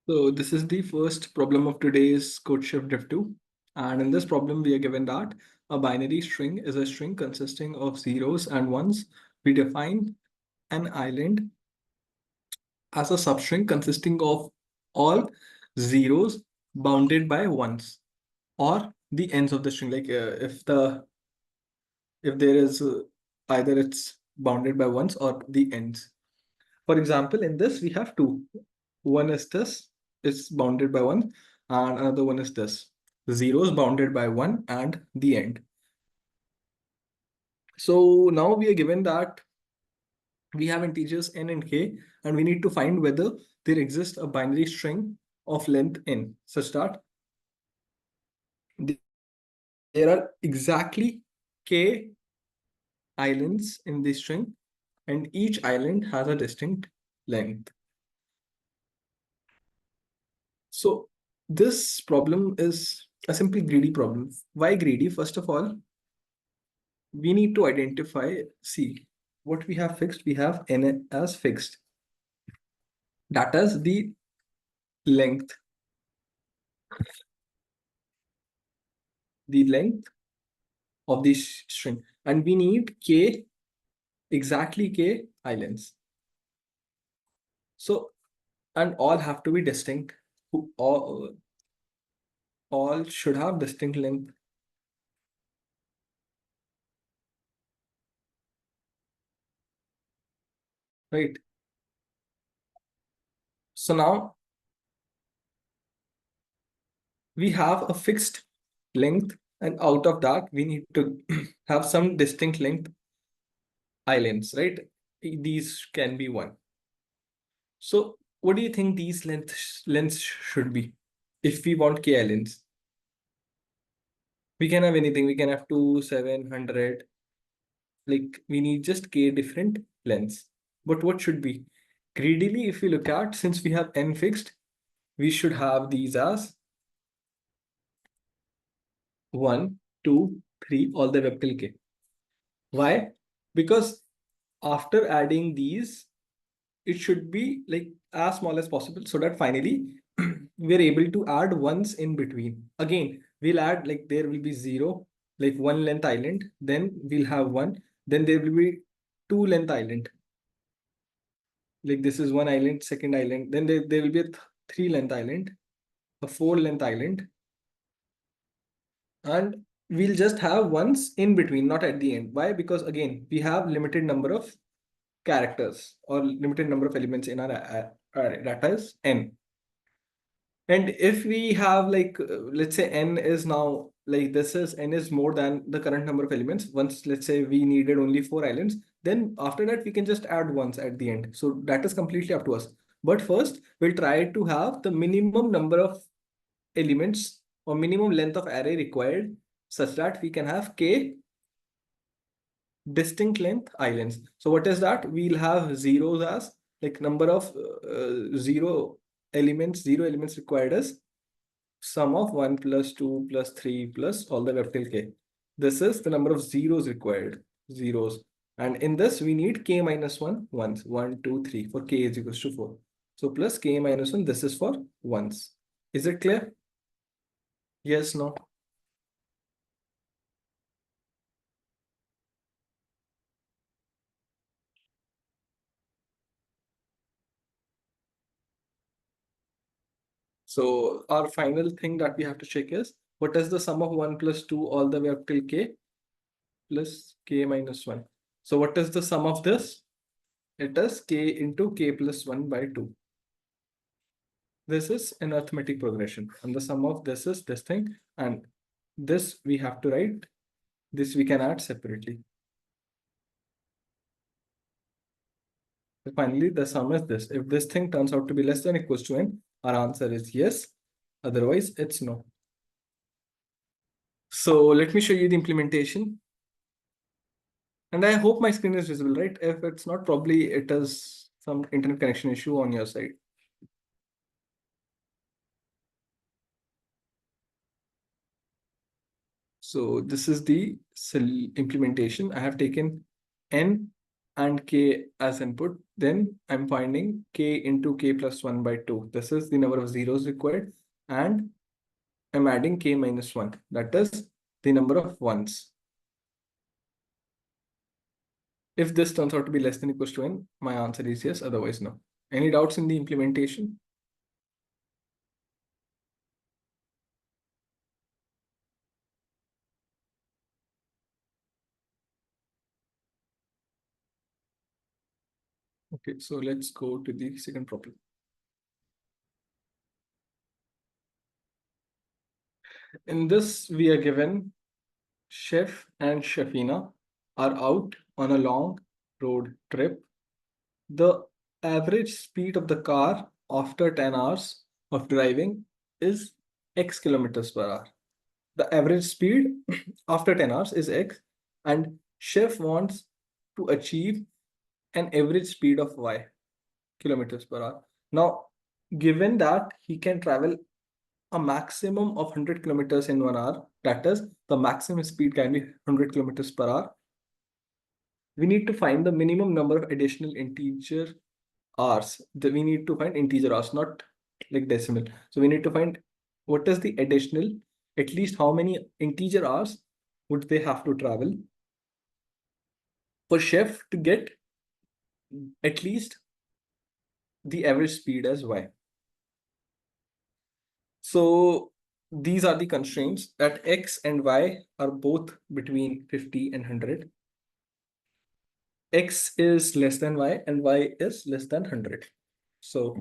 So this is the first problem of today's Codechef Div 2. And in this problem, we are given that a binary string is a string consisting of zeros and ones. We define an island as a substring consisting of all zeros bounded by ones or the ends of the string. Like if there is either it's bounded by ones or the ends. For example, in this we have two. One is this, is bounded by one, and another one is this. Zero is bounded by one and the end. So now we are given that we have integers n and k, and we need to find whether there exists a binary string of length n such that there are exactly k islands in this string, and each island has a distinct length. So this problem is a simply greedy problem. Why greedy? First of all, we need to identify, see, what we have fixed, we have n as fixed. That is the length. The length of this string. And we need k, exactly k islands. So, and all have to be distinct. All should have distinct length. Right. So now we have a fixed length, and out of that we need to have some distinct length islands, right? These can be one. So what do you think these lengths should be if we want k islands? We can have anything. We can have 2, 700. Like we need just k different lengths. But what should be? Greedily, if we look at, since we have n fixed, we should have these as 1, 2, 3, all the way up till k. Why? Because after adding these, it should be like as small as possible so that finally we're able to add ones in between. Again, we'll add, like there will be zero, like one length island, then we'll have one, then there will be two length island. Like this is one island, second island, then there will be a three length island, a four length island, and we'll just have ones in between, not at the end. Why? Because again, we have limited number of characters or limited number of elements in our array, that is n. And if we have like, let's say n is now like this is n is more than the current number of elements. Once, let's say we needed only four islands, then after that we can just add ones at the end. So that is completely up to us. But first we'll try to have the minimum number of elements or minimum length of array required such that we can have k distinct length islands. So what is that? We'll have zeros as like number of zero elements required as sum of 1 plus 2 plus 3 plus all the way up till k. This is the number of zeros required, zeros. And in this, we need k minus 1, ones, 1, 2, 3, for k is equals to 4. So plus k minus 1, this is for ones. Is it clear? Yes, no? So our final thing that we have to check is, what is the sum of 1 plus 2 all the way up till k plus k minus 1? So what is the sum of this? It is k into k plus 1 by 2. This is an arithmetic progression, and the sum of this is this thing, and this we have to write. This we can add separately. So finally, the sum is this. If this thing turns out to be less than or equals to n, our answer is yes. Otherwise, it's no. So let me show you the implementation. And I hope my screen is visible, right? If it's not, probably it is some internet connection issue on your side. So this is the implementation. I have taken n and k as input, then I'm finding k into k plus 1 by 2. This is the number of zeros required, and I'm adding k minus 1. That is the number of ones. If this turns out to be less than equals to n, my answer is yes, otherwise no. Any doubts in the implementation? Okay, so let's go to the second problem. In this, we are given Chef and Shafina are out on a long road trip. The average speed of the car after 10 hours of driving is x kilometers per hour. The average speed after 10 hours is x, and Chef wants to achieve an average speed of y kilometers per hour. Now, given that he can travel a maximum of 100 kilometers in 1 hour, that is, the maximum speed can be 100 kilometers per hour, we need to find the minimum number of additional integer hours. We need to find integer hours, not like decimal. So we need to find what is the additional, at least how many integer hours would they have to travel for Chef to get at least the average speed as y. So these are the constraints that x and y are both between 50 and 100. X is less than y and y is less than 100. So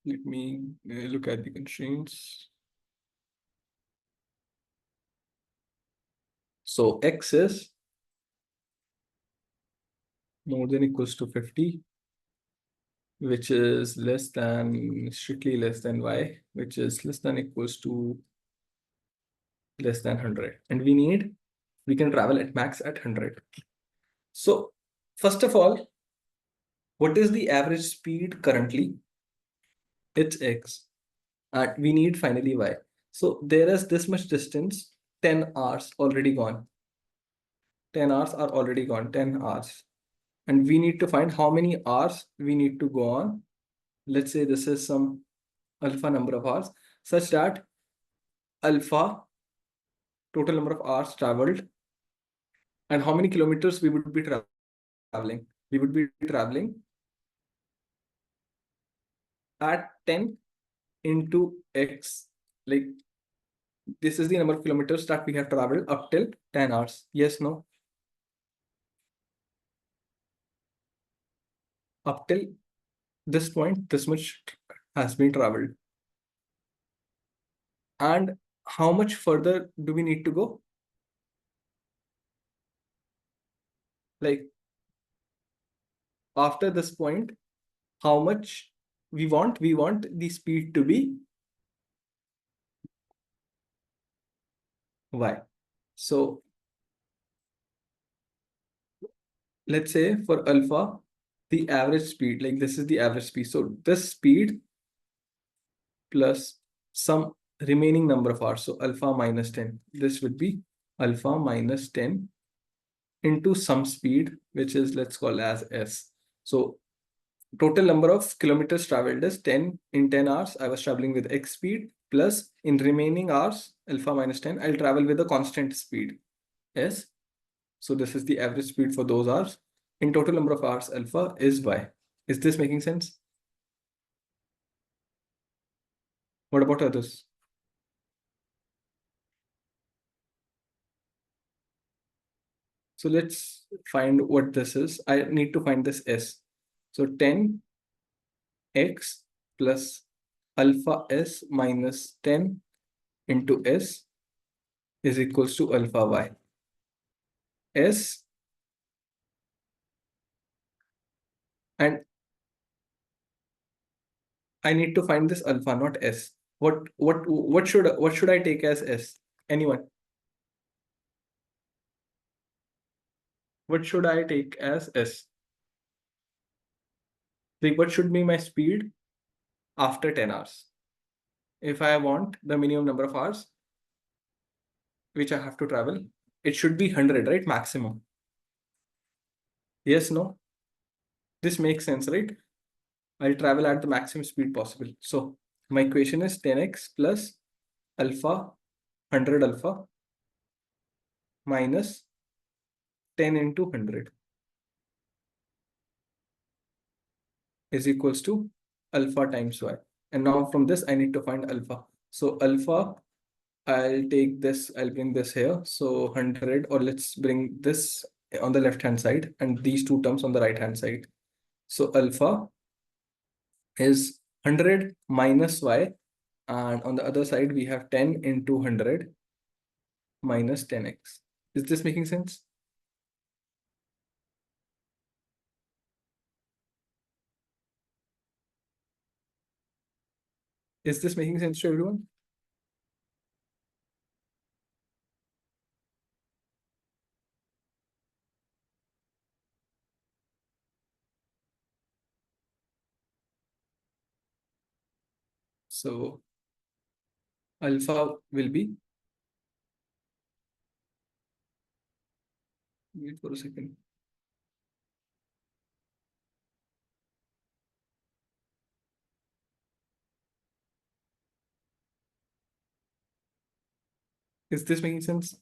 let me look at the constraints. So x is more than equals to 50, which is less than, strictly less than y, which is less than equals to less than 100. And we can travel at max at 100. So first of all, what is the average speed currently? It's x. And we need finally y. So there is this much distance, 10 hours already gone. 10 hours are already gone, 10 hours. And we need to find how many hours we need to go on. Let's say this is some alpha number of hours, such that alpha total number of hours traveled and how many kilometers we would be traveling. We would be traveling at 10 into x. Like this is the number of kilometers that we have traveled up till 10 hours. Yes, no? Up till this point, this much has been traveled. And how much further do we need to go? Like after this point, how much we want? We want the speed to be y. So let's say for alpha, the average speed, like this is the average speed. So this speed plus some remaining number of hours. So alpha minus 10. This would be alpha minus 10 into some speed, which is, let's call as s. So total number of kilometers traveled is 10 in 10 hours. I was traveling with x speed, plus in remaining hours, alpha minus 10, I'll travel with a constant speed s. So this is the average speed for those hours. In total number of hours, alpha is y. Is this making sense? What about others? So let's find what this is. I need to find this s. So 10 x plus alpha s minus 10 into s is equals to alpha y. S, and I need to find this alpha, not s. What should I take as s? Anyone? What should I take as s? Like what should be my speed after 10 hours? If I want the minimum number of hours which I have to travel, it should be 100, right? Maximum. Yes, no? This makes sense, right? I'll travel at the maximum speed possible. So my equation is 10x plus alpha 100 alpha minus 10 into 100 is equals to alpha times y. And now from this, I need to find alpha. So alpha, I'll take this, I'll bring this here. So 100, or let's bring this on the left-hand side and these two terms on the right-hand side. So alpha is 100 minus y, and on the other side, we have 10 into 100 minus 10x. Is this making sense? Is this making sense to everyone? So alpha will be, wait for a second. Is this making sense?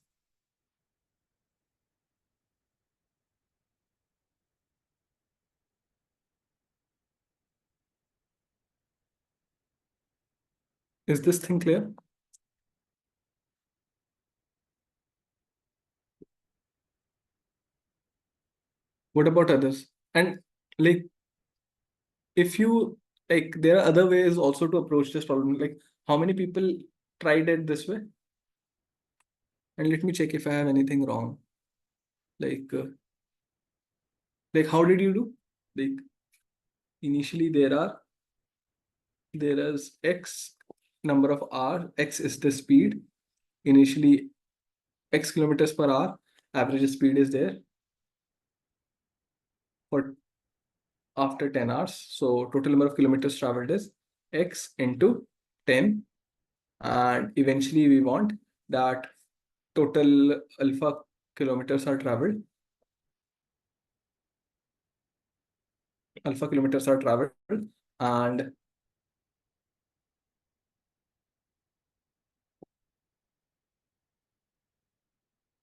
Is this thing clear? What about others? And like, if you like, there are other ways also to approach this problem. Like, how many people tried it this way? And let me check if I have anything wrong. Like, how did you do? Like, initially there is x number of r. X is the speed. Initially, x kilometers per hour. Average speed is there for after 10 hours. So total number of kilometers traveled is x into 10. And eventually we want that total alpha kilometers are traveled. Alpha kilometers are traveled, and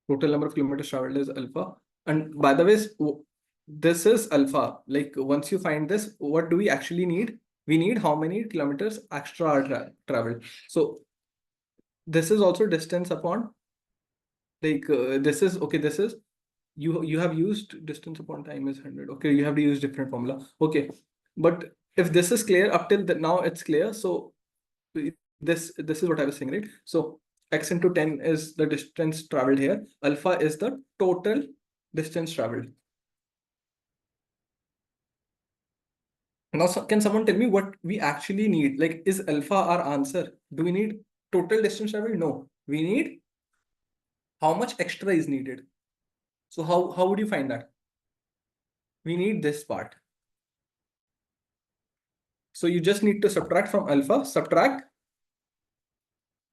total number of kilometers traveled is alpha. And by the way, this is alpha. Like, once you find this, what do we actually need? We need how many kilometers extra are traveled. So this is also distance upon, like, this is okay. This is, you have used distance upon time is 100. Okay, you have to use different formula. Okay, but if this is clear up till now, it's clear. So this is what I was saying, right? So x into 10 is the distance traveled here. Alpha is the total distance traveled. Now, can someone tell me what we actually need? Like, is alpha our answer? Do we need total distance traveled? No, we need how much extra is needed. So how would you find that? We need this part. So you just need to subtract from alpha, subtract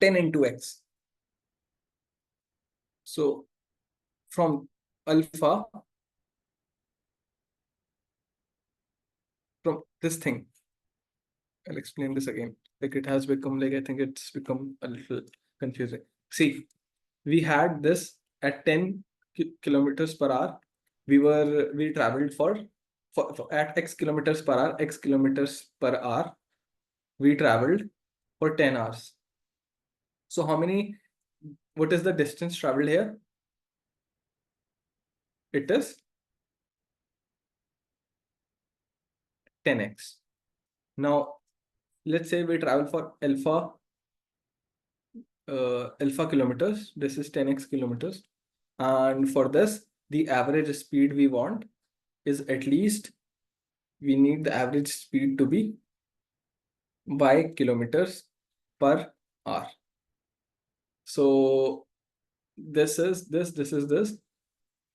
10 into x. So from alpha, from this thing, I'll explain this again. Like, it has become, like, I think it's become a little confusing. See, we had this at 10 kilometers per hour. We traveled for at x kilometers per hour, x kilometers per hour. We traveled for 10 hours. So what is the distance traveled here? It is 10x. Now, let's say we travel for alpha kilometers. This is 10x kilometers. And for this, the average speed we want is, at least we need the average speed to be y kilometers per hour. So this is this.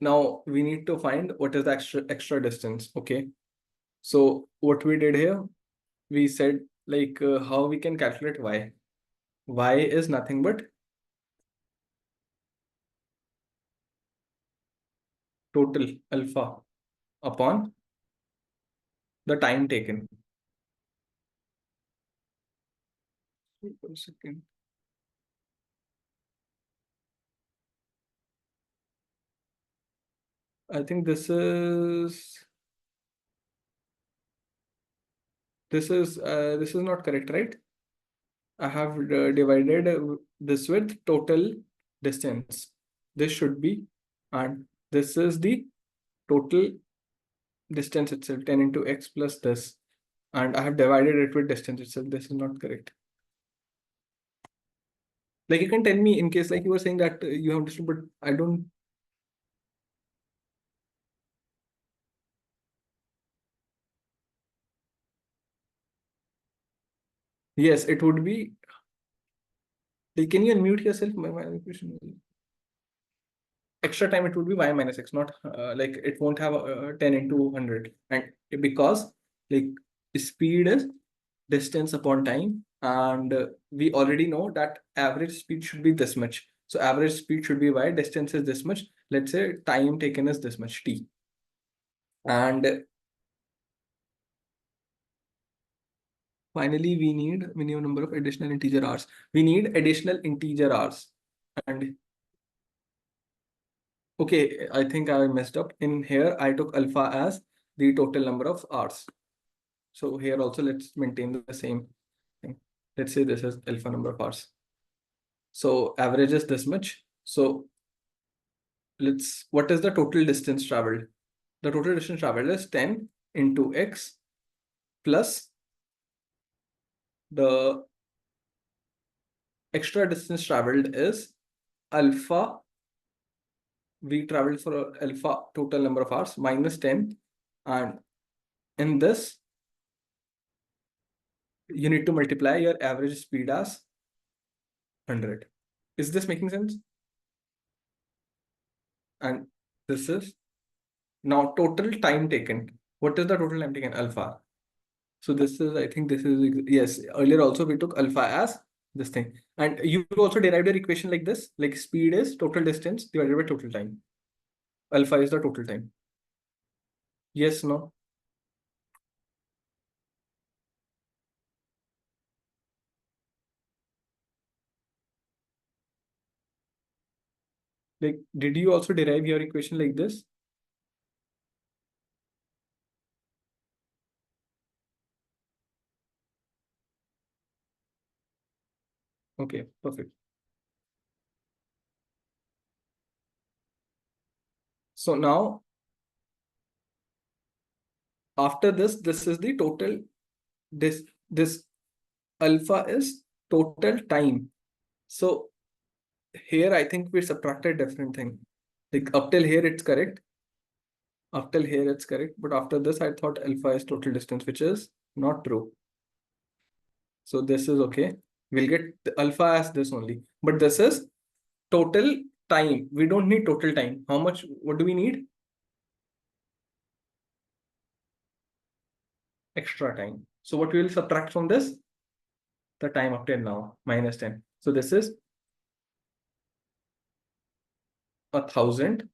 Now we need to find what is the extra distance. Okay. So what we did here, we said, like, how we can calculate y. Y is nothing but total alpha upon the time taken. Wait 1 second. I think this is not correct, right? I have divided this with total distance. This should be, and this is the total distance itself, 10 into x plus this. And I have divided it with distance itself. This is not correct. Like you can tell me in case like you were saying that you have understood, but I don't. Yes, it would be. Like, can you unmute yourself? My question. Extra time it would be y minus x, not like it won't have 10 into 100. And because like speed is distance upon time, and we already know that average speed should be this much. So average speed should be y, distance is this much. Let's say time taken is this much t. And finally, we need minimum number of additional integer hours. We need additional integer hours. And okay, I think I messed up. In here, I took alpha as the total number of hours. So here also, let's maintain the same thing. Let's say this is alpha number of hours. So average is this much. So what is the total distance traveled? The total distance traveled is 10 into x plus the extra distance traveled is alpha. We traveled for alpha total number of hours minus 10. And in this, you need to multiply your average speed as 100. Is this making sense? And this is now total time taken. What is the total time taken? Alpha. So this is, I think this is, yes, earlier also we took alpha as this thing. And you also derived your equation like this, like speed is total distance divided by total time. Alpha is the total time. Yes, no? Like, did you also derive your equation like this? Okay, perfect. So now, after this is the total, this alpha is total time. So here, I think we subtracted different thing. Like up till here, it's correct. Up till here, it's correct. But after this, I thought alpha is total distance, which is not true. So this is okay. We'll get the alpha as this only. But this is total time. We don't need total time. How much? What do we need? Extra time. So what we will subtract from this? The time up till now, minus 10. So this is 1,000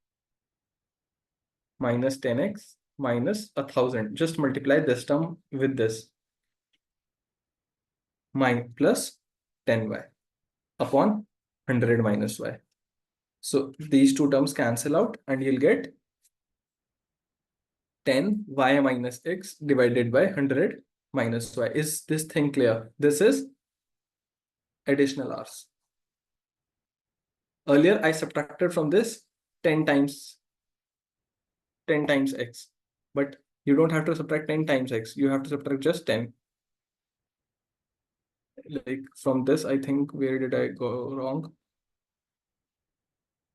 minus 10x minus 1,000. Just multiply this term with this. Plus 10y upon 100 minus y. So these two terms cancel out and you'll get 10y minus x divided by 100 minus y. Is this thing clear? This is additional hours. Earlier, I subtracted from this 10 times x. But you don't have to subtract 10 times x. You have to subtract just 10. Like from this, I think, where did I go wrong?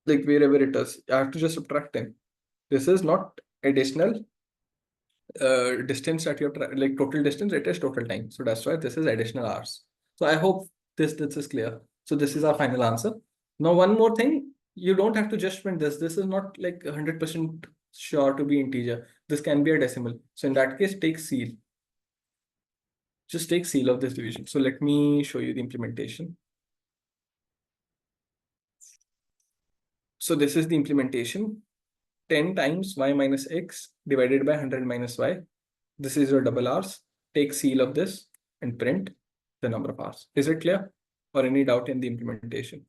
Like wherever it is, I have to just subtract 10. This is not additional distance that you have like total distance, it is total time. So that's why this is additional hours. So I hope this is clear. So this is our final answer. Now one more thing, you don't have to just print this. This is not like 100% sure to be integer. This can be a decimal. So in that case, take seal. Just take seal of this division. So let me show you the implementation. So this is the implementation. 10 times y minus x divided by 100 minus y. This is your double R's. Take seal of this and print the number of R's. Is it clear? Or any doubt in the implementation?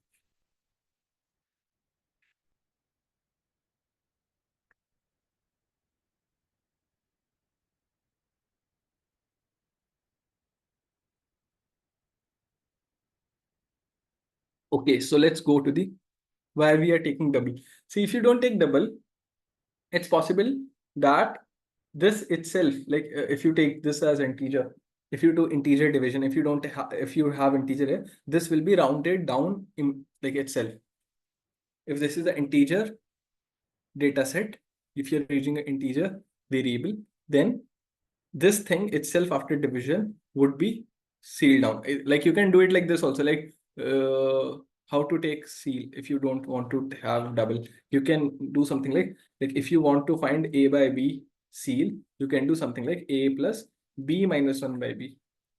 Okay, so let's go to the why we are taking double. See, if you don't take double, it's possible that this itself, like if you take this as integer, if you do integer division, if you don't if you have integer here, this will be rounded down in like itself. If this is the integer data set, if you're using an integer variable, then this thing itself after division would be sealed down. Like you can do it like this also, like how to take seal if you don't want to have double. You can do something like if you want to find a by b seal, you can do something like a plus b minus 1 by b.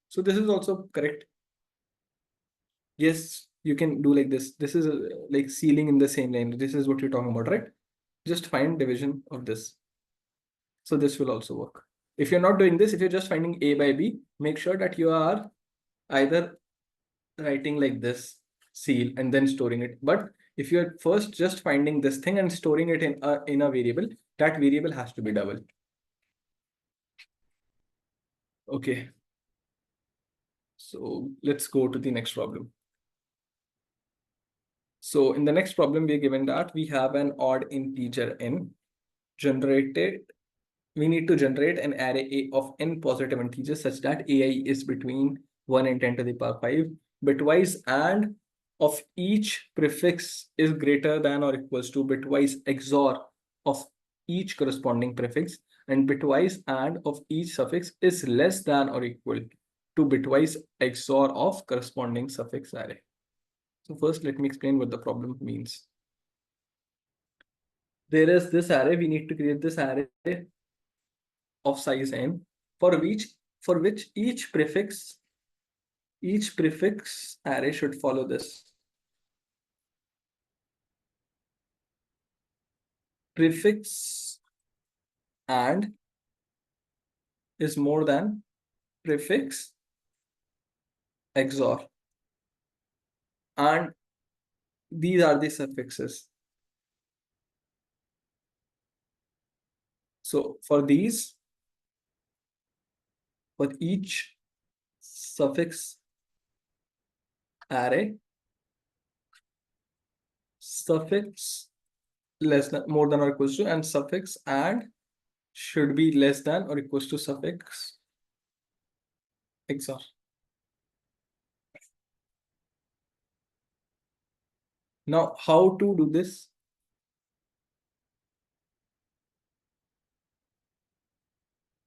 So this is also correct. Yes, you can do like this. This is like sealing in the same line. This is what you're talking about, right? Just find division of this. So this will also work. If you're not doing this, if you're just finding a by b, make sure that you are either writing like this seal and then storing it. But if you're first just finding this thing and storing it in a variable, that variable has to be double. Okay. So let's go to the next problem. So in the next problem, we're given that we have an odd integer n generated. We need to generate an array of n positive integers such that ai is between 1 and 10 to the power 5. Bitwise and of each prefix is greater than or equals to bitwise XOR of each corresponding prefix, and bitwise and of each suffix is less than or equal to bitwise XOR of corresponding suffix array. So first, let me explain what the problem means. There is this array. We need to create this array of size n for which each prefix array should follow this. Prefix and is more than prefix XOR, and these are the suffixes. So for each suffix array, suffix less than more than or equals to, and suffix and should be less than or equals to suffix XOR. Now, how to do this?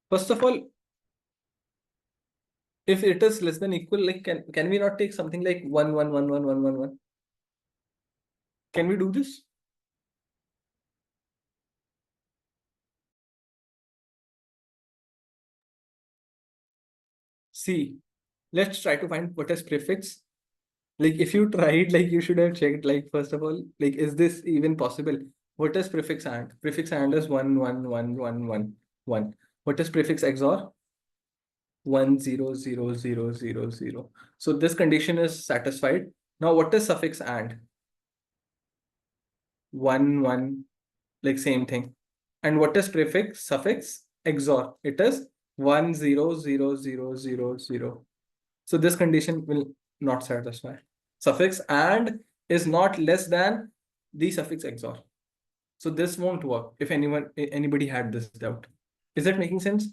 First of all, if it is less than equal, like can we not take something like 1 1 1 1 1 1 1? Can we do this? See, let's try to find what is prefix. Like if you tried, like you should have checked, like first of all, like is this even possible? What is prefix and? Prefix and is 1 1 1 1 1 1. What is prefix XOR? 1 0 0 0 0 0. So this condition is satisfied. Now what is suffix and? 1 1, like same thing. And what is prefix suffix XOR? It is 1 0 0 0 0 0. So this condition will not satisfy. Suffix and is not less than the suffix XOR. So this won't work if anybody had this doubt. Is that making sense?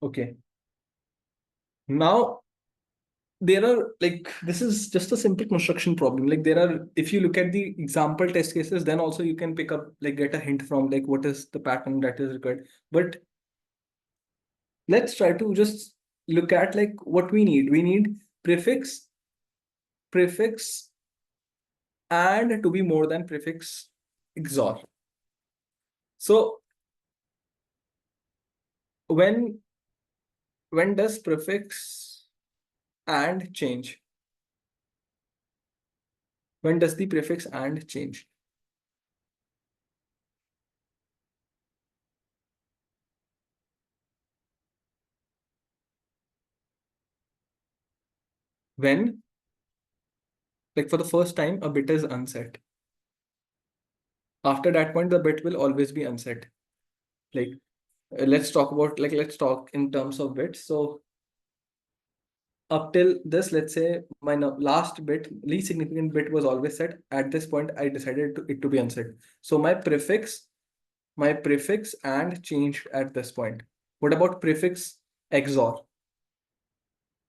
Okay. Now there are like this is just a simple construction problem. Like there are, if you look at the example test cases, then also you can pick up like get a hint from like what is the pattern that is required. But let's try to just look at like what we need. We need prefix and to be more than prefix XOR. So when does prefix and change? When does the prefix and change? When, like for the first time, a bit is unset. After that point, the bit will always be unset. Like, let's talk about, like, let's talk in terms of bits. So up till this, let's say my last bit, least significant bit was always set. At this point, I decided it to be unset. So my prefix and changed at this point. What about prefix XOR?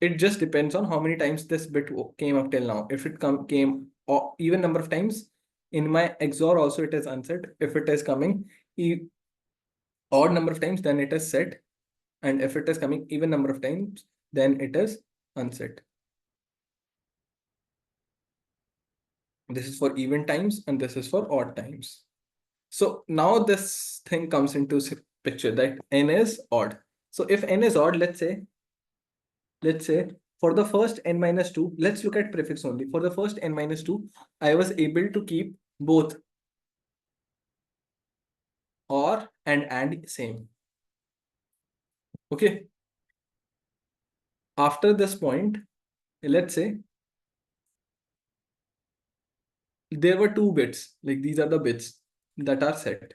It just depends on how many times this bit came up till now. If it came even number of times, in my XOR also it is unset. If it is coming odd number of times, then it is set. And if it is coming even number of times, then it is unset. This is for even times and this is for odd times. So now this thing comes into picture that n is odd. So if n is odd, let's say for the first n minus 2, let's look at prefix only. For the first n minus 2, I was able to keep both or and same. Okay. After this point, let's say there were two bits, like these are the bits that are set.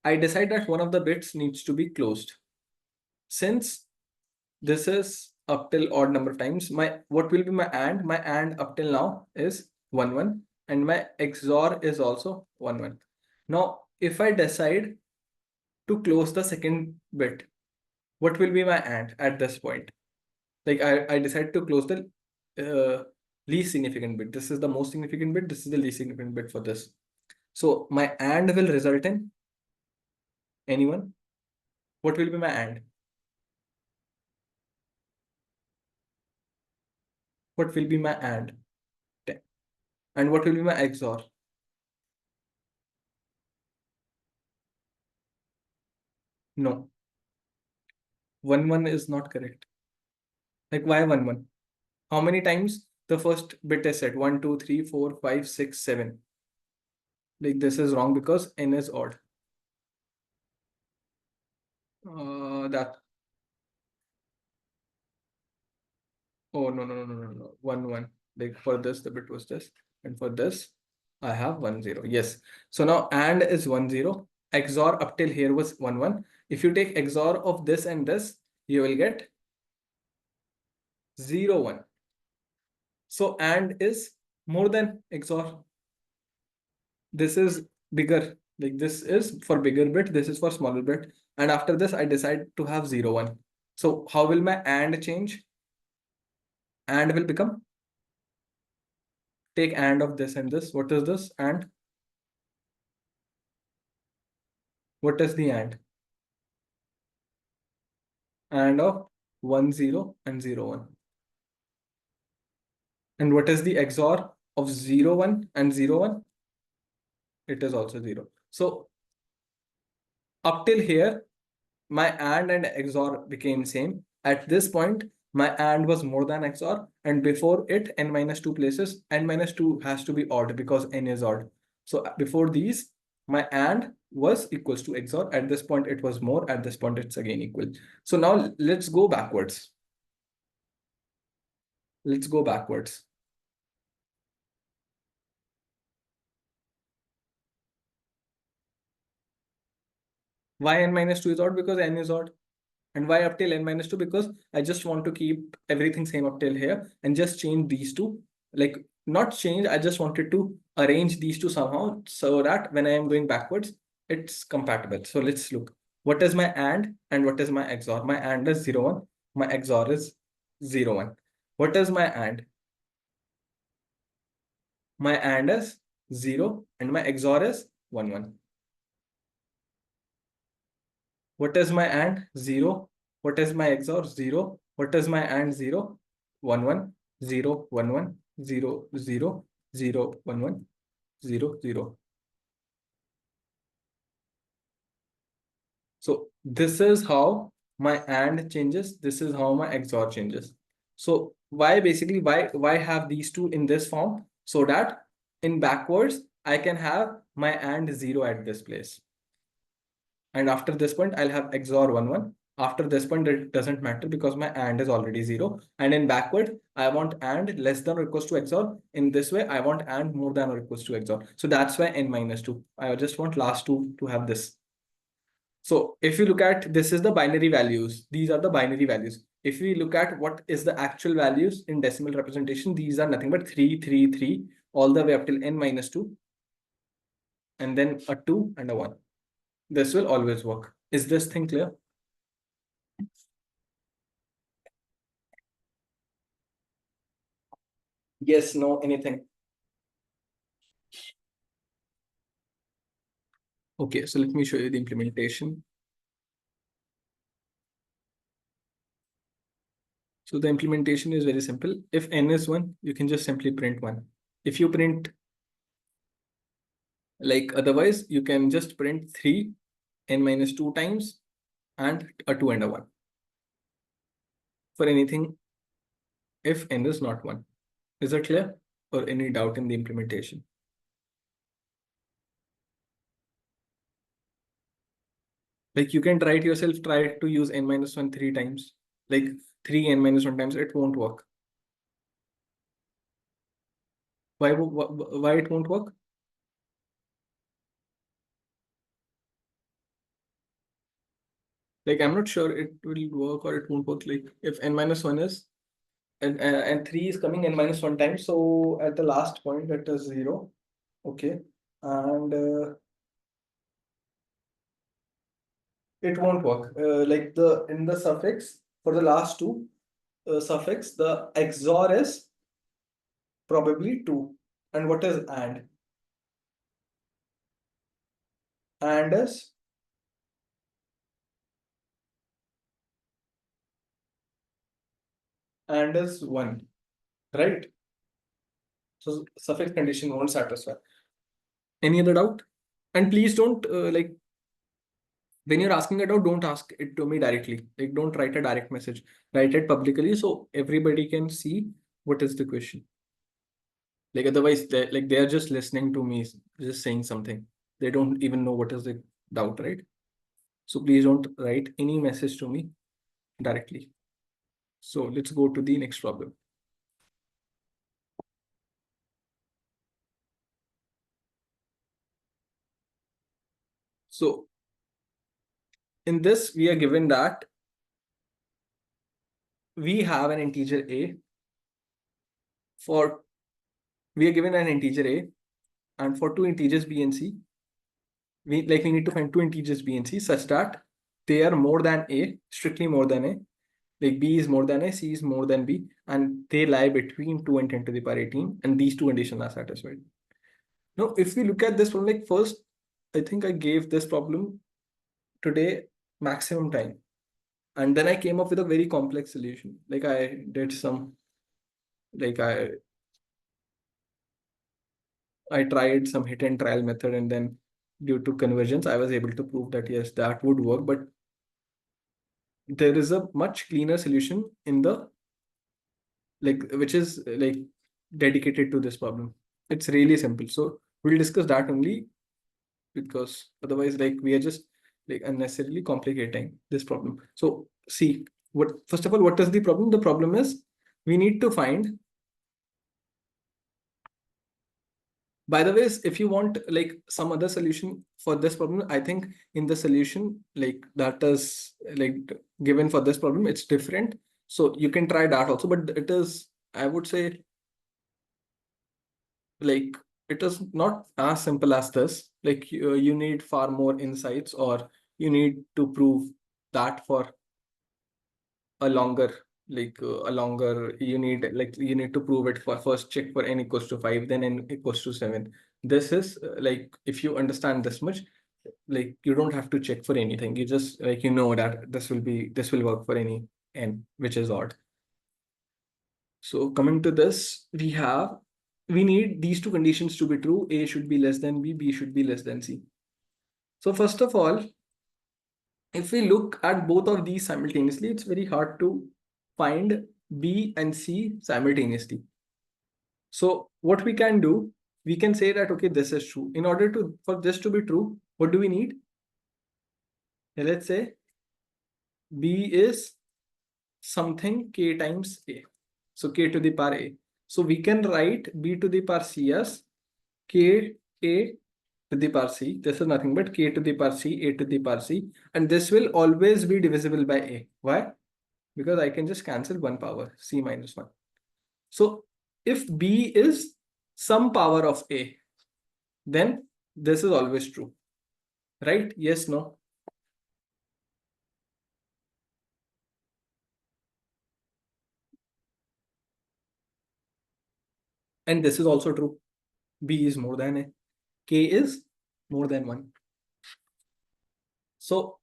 I decide that one of the bits needs to be closed. Since this is up till odd number of times, what will be my and? My and up till now is 1 1 and my XOR is also 1 1. Now, if I decide to close the second bit, what will be my and at this point? Like I decide to close the least significant bit. This is the most significant bit. This is the least significant bit for this. So my and will result in anyone. What will be my and? What will be my and? 10. And what will be my XOR? No. 1 1 is not correct. Like why 1 1? How many times the first bit is set? 1, 2, 3, 4, 5, 6, 7. Like this is wrong because n is odd. That. Oh, no. 1 1. Like for this, the bit was this. And for this, I have 1 0. Yes. So now and is 1 0. XOR up till here was 1 1. If you take XOR of this and this, you will get 0 1. So and is more than XOR. This is bigger. Like this is for bigger bit, this is for smaller bit. And after this, I decide to have 0 1. So how will my and change? And will become, take and of this and this. What is this? And what is the and? And of 1 0 and 0 1. And what is the XOR of 0 1 and 0 1? It is also 0. So up till here, my and XOR became same. At this point, my and was more than XOR, and before it, n minus 2 places, n minus 2 has to be odd because n is odd. So before these, my and was equals to XOR. At this point, it was more. At this point, it's again equal. So now let's go backwards. Let's go backwards. Why n minus 2 is odd? Because n is odd. And why up till n minus 2? Because I just want to keep everything same up till here and just change these two. Like not change, I just wanted to arrange these two somehow so that when I am going backwards, it's compatible. So let's look. What is my and what is my XOR? My and is 0 1. My XOR is 0 1. What is my and? My and is 0 and my XOR is 1 1. What is my and? 0. What is my XOR? 0. What is my and? 0. 1 1 0 1 1 0 0 0 1 1 0 0. So this is how my and changes. This is how my XOR changes. So why basically why have these two in this form? So that in backwards, I can have my AND 0 at this place. And after this point, I'll have XOR 1, 1. After this point, it doesn't matter because my AND is already 0. And in backward, I want AND less than or equals to XOR. In this way, I want AND more than or equals to XOR. So that's why N minus 2. I just want last two to have this. So if you look at, this is the binary values. These are the binary values. If we look at what is the actual values in decimal representation, these are nothing but 3, 3, 3, all the way up till N minus 2. And then a 2 and a 1. This will always work. Is this thing clear? Yes, no, anything. Okay, so let me show you the implementation. So the implementation is very simple. If N is 1, you can just simply print 1. If you print like otherwise, you can just print 3, N minus 2 times, and a 2 and a 1. For anything, if N is not 1. Is that clear? Or any doubt in the implementation? Like you can try it yourself, try to use N minus 1 3 times. Like 3 N minus 1 times, it won't work. Why it won't work? Like I'm not sure it will work or it won't work. Like if N minus 1 is, and 3 is coming N minus 1 times. So at the last point, that is 0. Okay. And it won't work. Like in the suffix, for the last two suffix, the XOR is probably 2. And what is AND? AND is 1, right? So suffix condition won't satisfy. Any other doubt? And please don't like when you're asking it out, don't ask it to me directly. Like don't write a direct message. Write it publicly so everybody can see what is the question. Like otherwise, they're just listening to me, just saying something. They don't even know what is the doubt, right? So please don't write any message to me directly. So let's go to the next problem. So in this, we are given that we have an integer a for, we are given an integer a, and for two integers b and c, we need to find two integers b and c such that they are more than a, strictly more than a, like b is more than a, c is more than b, and they lie between 2 and 10 to the power 18, and these two conditions are satisfied. Now, if we look at this one, like first, I think I gave this problem today maximum time, and then I came up with a very complex solution. Like I did some, like I tried some hit and trial method, and then due to convergence, I was able to prove that yes, that would work. But there is a much cleaner solution in the, like, which is like dedicated to this problem. It's really simple. So we'll discuss that only, because otherwise, like, we are just like unnecessarily complicating this problem. So see, what first of all, what is the problem? The problem is we need to find, by the way, if you want like some other solution for this problem, I think in the solution like that is like given for this problem, it's different. So you can try that also, but it is, I would say, like it is not as simple as this. Like you need far more insights, or you need to prove that for a longer, you need, like, you need to prove it for first check for n equals to 5, then n equals to 7. This is like, if you understand this much, like you don't have to check for anything. You just, like, you know that this will work for any n which is odd. So coming to this, we need these two conditions to be true. A should be less than b, b should be less than c. So first of all, if we look at both of these simultaneously, it's very hard to find b and c simultaneously. So what we can do, we can say that, okay, this is true. In order to, for this to be true, what do we need? Let's say B is something k times A. So k to the power A. So we can write B to the power C as k A to the power C. This is nothing but k to the power C, A to the power C. And this will always be divisible by A. Why? Because I can just cancel one power, C minus 1. So if B is some power of A, then this is always true. Right? Yes, no? And this is also true. B is more than A. K is more than 1. So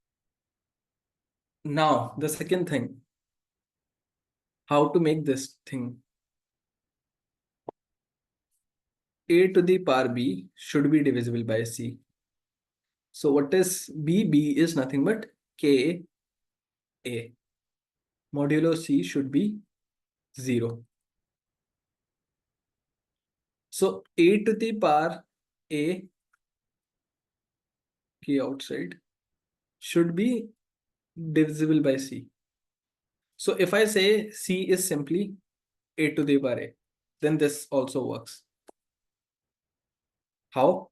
now the second thing, how to make this thing. A to the power B should be divisible by C. So what is B? B is nothing but K A. Modulo C should be 0. So A to the power A, K outside, should be divisible by C. So if I say C is simply A to the power A, then this also works. How?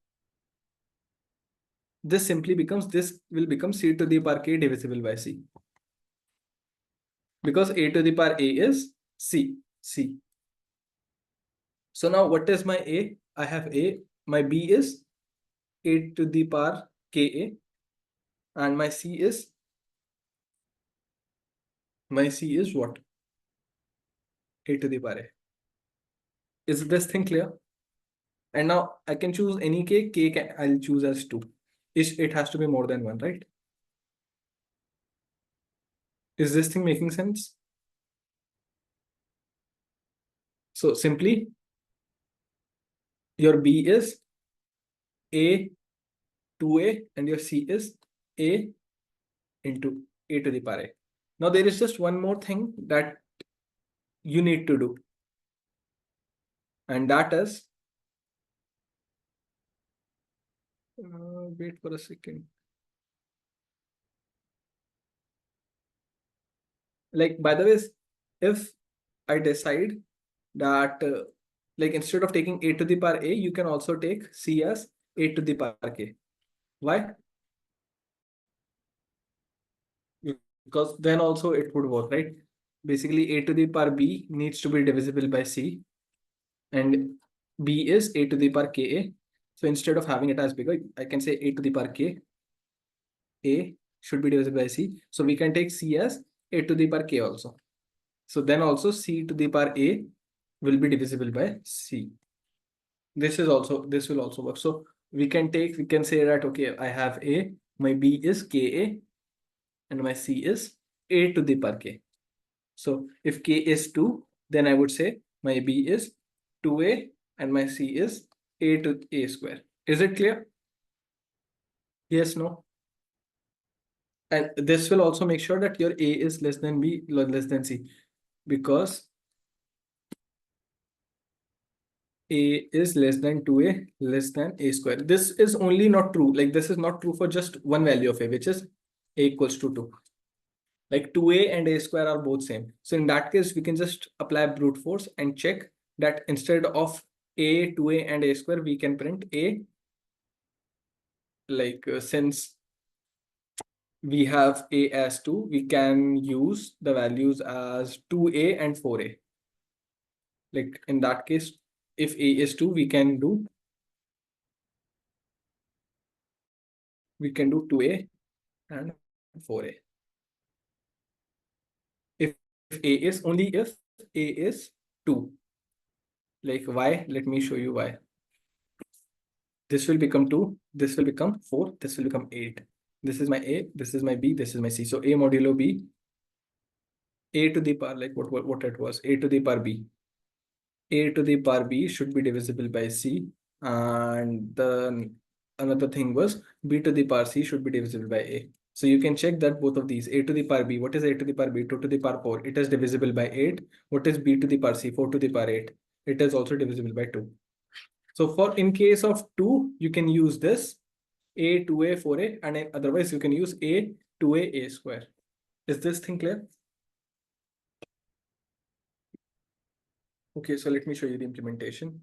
This simply becomes, this will become C to the power K divisible by C. Because A to the power A is C. So now what is my A? I have A. My B is A to the power KA. And my C is what? A to the power A. Is this thing clear? And now I can choose any K. I'll choose as 2. It has to be more than 1, right? Is this thing making sense? So simply, your B is A 2A and your C is A into A to the power A. Now there is just one more thing that you need to do. And that is, wait for a second. Like, by the way, if I decide that like instead of taking A to the power A, you can also take C as A to the power K. Why? Because then also it would work, right? Basically, A to the power B needs to be divisible by C, and B is A to the power Ka. So instead of having it as bigger, I can say A to the power K. A should be divisible by C. So we can take C as A to the power K also. So then also C to the power A will be divisible by C. This will also work. So we can say that, okay, I have A, my B is Ka, and my C is A to the power K. So if K is 2, then I would say my B is 2A and my C is A to A square. Is it clear? Yes, no? And this will also make sure that your A is less than B, less than C, because A is less than 2A less than A square. This is only not true. Like, this is not true for just one value of A, which is A equals to 2. Like 2A and A square are both same. So in that case, we can just apply brute force and check that instead of A, 2A and A square, we can print A. Like since we have A as 2, we can use the values as 2A and 4A. Like in that case, if A is 2, we can do 2A and 4A. If A is only if A is 2. Like why? Let me show you why. This will become 2, this will become 4, this will become 8. This is my A, this is my B, this is my C. So A modulo B, A to the power, like what it was, A to the power B. A to the power B should be divisible by C. And the another thing was B to the power C should be divisible by A. So you can check that both of these, A to the power B, what is A to the power B? 2 to the power 4, it is divisible by 8. What is B to the power C? 4 to the power 8. It is also divisible by 2. So for in case of 2, you can use this a, 2a, 4a, and otherwise you can use a, 2a, a square. Is this thing clear? Okay, so let me show you the implementation.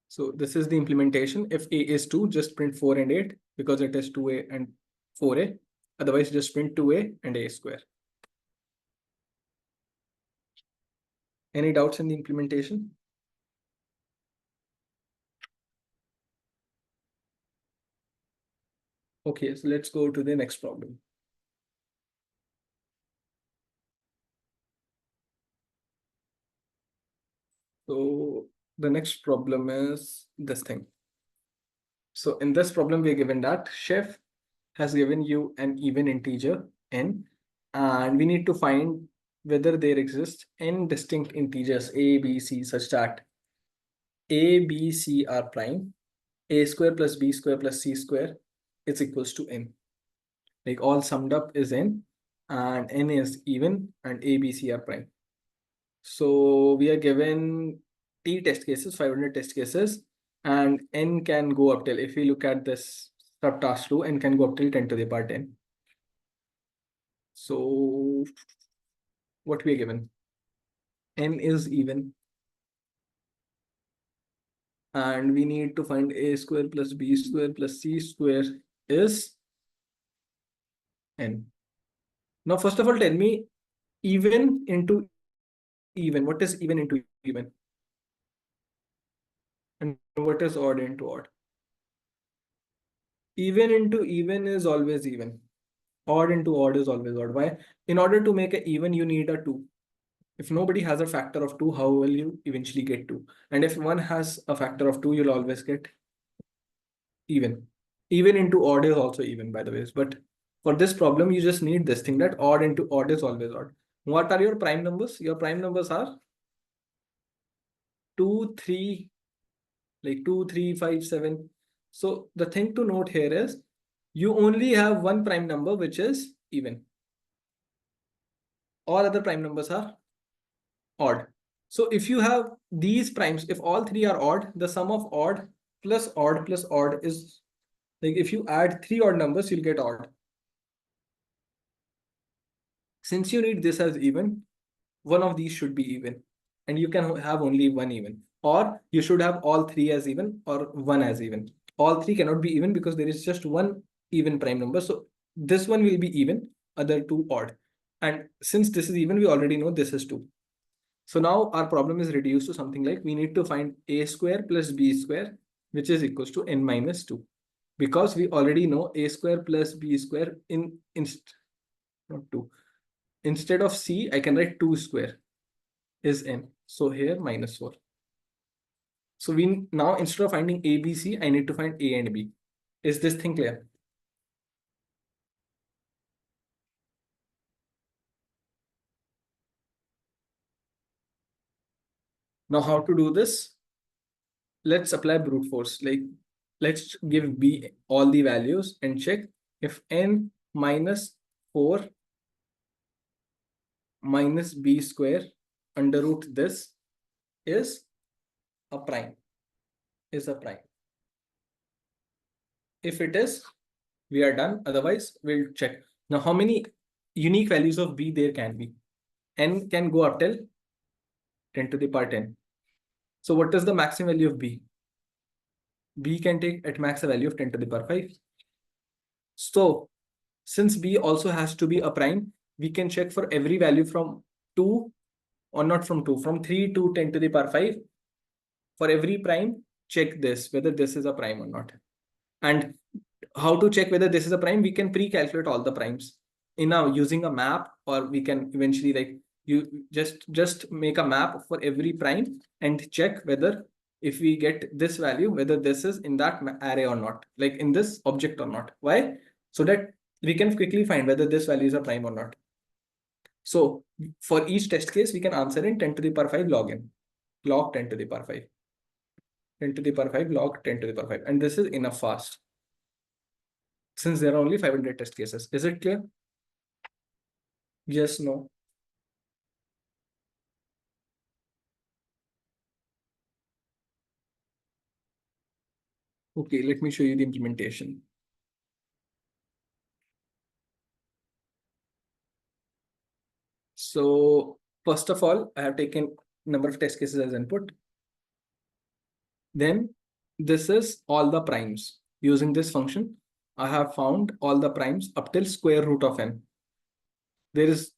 So this is the implementation. If a is 2, just print 4 and 8 because it is 2a and 4a. Otherwise, just print 2a and a square. Any doubts in the implementation? Okay, so let's go to the next problem. So the next problem is this thing. So in this problem, we are given that chef has given you an even integer n, and we need to find whether there exists n distinct integers a, b, c such that a, b, c are prime, a square plus b square plus c square is equals to n. Like all summed up is n, and n is even, and a, b, c are prime. So we are given t test cases, 500 test cases, and n can go up till, if we look at this subtask 2, n can go up till 10 to the power 10. So what we are given? N is even, and we need to find a square plus b square plus c square is n. Now, first of all, tell me even into even. What is even into even? And what is odd into odd? Even into even is always even. Odd into odd is always odd. Why? In order to make an even, you need a 2. If nobody has a factor of 2, how will you eventually get 2? And if one has a factor of 2, you'll always get even. Even into odd is also even, by the way. But for this problem, you just need this thing, that odd into odd is always odd. What are your prime numbers? Your prime numbers are 2, 3, like 2, 3, 5, 7. So the thing to note here is you only have one prime number which is even. All other prime numbers are odd. So if you have these primes, if all three are odd, the sum of odd plus odd is, like, if you add 3 odd numbers, you'll get odd. Since you need this as even, one of these should be even, and you can have only one even, or you should have all 3 as even or one as even. All 3 cannot be even because there is just one even prime number. So this one will be even, other 2 odd. And since this is even, we already know this is 2. So now our problem is reduced to something like we need to find a square plus b square, which is equals to n minus 2. Because we already know a square plus b square not 2. Instead of c, I can write 2 square is n. So here minus 4. So we now, instead of finding a, b, c, I need to find a and b. Is this thing clear? Now how to do this? Let's apply brute force. Like, let's give b all the values and check if n minus 4 minus b square under root this is a prime. Is a prime. If it is, we are done. Otherwise, we'll check. Now, how many unique values of b there can be? N can go up till 10 to the power 10. So what is the maximum value of b? B can take at max a value of 10 to the power 5. So since b also has to be a prime, we can check for every value from 2, or not from 2, from 3 to 10 to the power 5. For every prime, check this, whether this is a prime or not. And how to check whether this is a prime? We can pre-calculate all the primes in now using a map, or we can eventually, like, you just make a map for every prime and check whether, if we get this value, whether this is in that array or not, like in this object or not. Why? So that we can quickly find whether this value is a prime or not. So for each test case, we can answer in 10 to the power 5 log n, log 10 to the power 5, 10 to the power 5 log 10 to the power 5, and this is enough fast since there are only 500 test cases. Is it clear? Yes, no. Okay, let me show you the implementation. So first of all, I have taken number of test cases as input. Then this is all the primes. Using this function, I have found all the primes up till square root of n. There is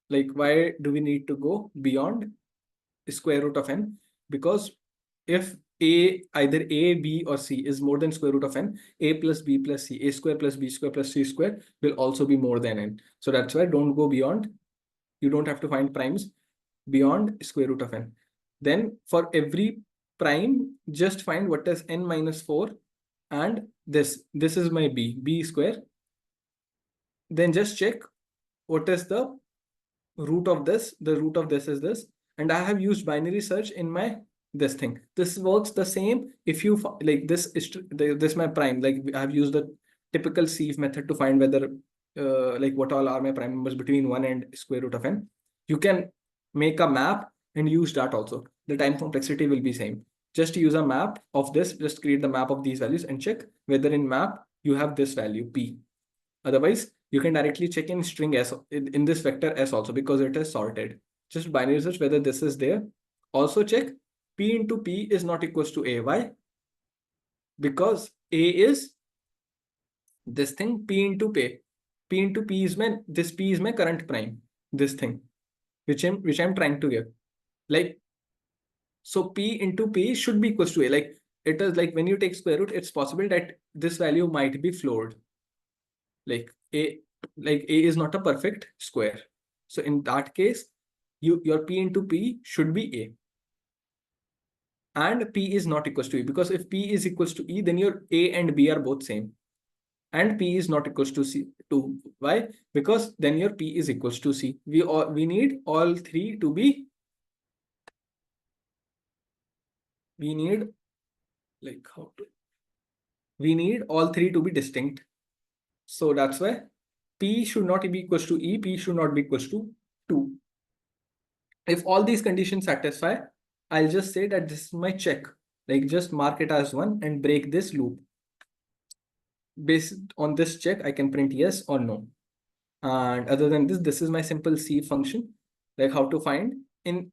like, why do we need to go beyond square root of n? Because if a either a, b, or c is more than square root of n, a plus b plus c, a square plus b square plus c square will also be more than n. So that's why don't go beyond. You don't have to find primes beyond square root of n. Then for every prime, just find what is n minus 4, and this is my b square. Then just check what is the root of this. The root of this is this, and I have used binary search in my this thing. This works the same if you like this is this my prime. Like I have used the typical sieve method to find whether like what all are my prime numbers between 1 and square root of n. You can make a map and use that also. The time complexity will be same. Just use a map of this. Just create the map of these values and check whether in map you have this value p. Otherwise, you can directly check in string s in this vector s also, because it is sorted. Just binary search whether this is there. Also check p into p is not equals to a. Why? Because a is this thing, p into p. P into p is my, this p is my current prime. This thing, which I'm trying to give. Like, so p into p should be equals to a. Like it is like when you take square root, it's possible that this value might be floored. Like a, like a is not a perfect square. So in that case, your p into p should be a, and p is not equals to e, because if p is equals to e, then your a and b are both same, and p is not equals to c. To why? Because then your p is equals to c. We need all three to be, we need like how to, we need all three to be distinct. So that's why p should not be equals to e, p should not be equals to 2. If all these conditions satisfy, I'll just say that this is my check. Like just mark it as 1 and break this loop. Based on this check, I can print yes or no. And other than this, this is my simple C function. Like how to find in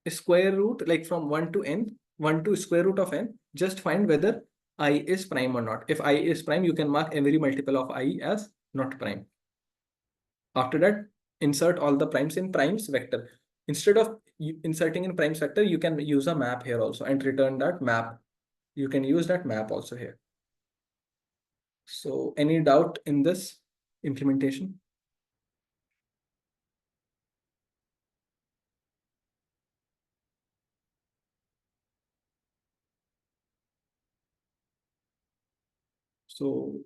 square root, like from 1 to n, 1 to square root of n, just find whether I is prime or not. If I is prime, you can mark every multiple of I as not prime. After that, insert all the primes in primes vector. Instead of inserting in primes vector, you can use a map here also and return that map. You can use that map also here. So any doubt in this implementation? So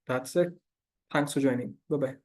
that's it. Thanks for joining. Bye-bye.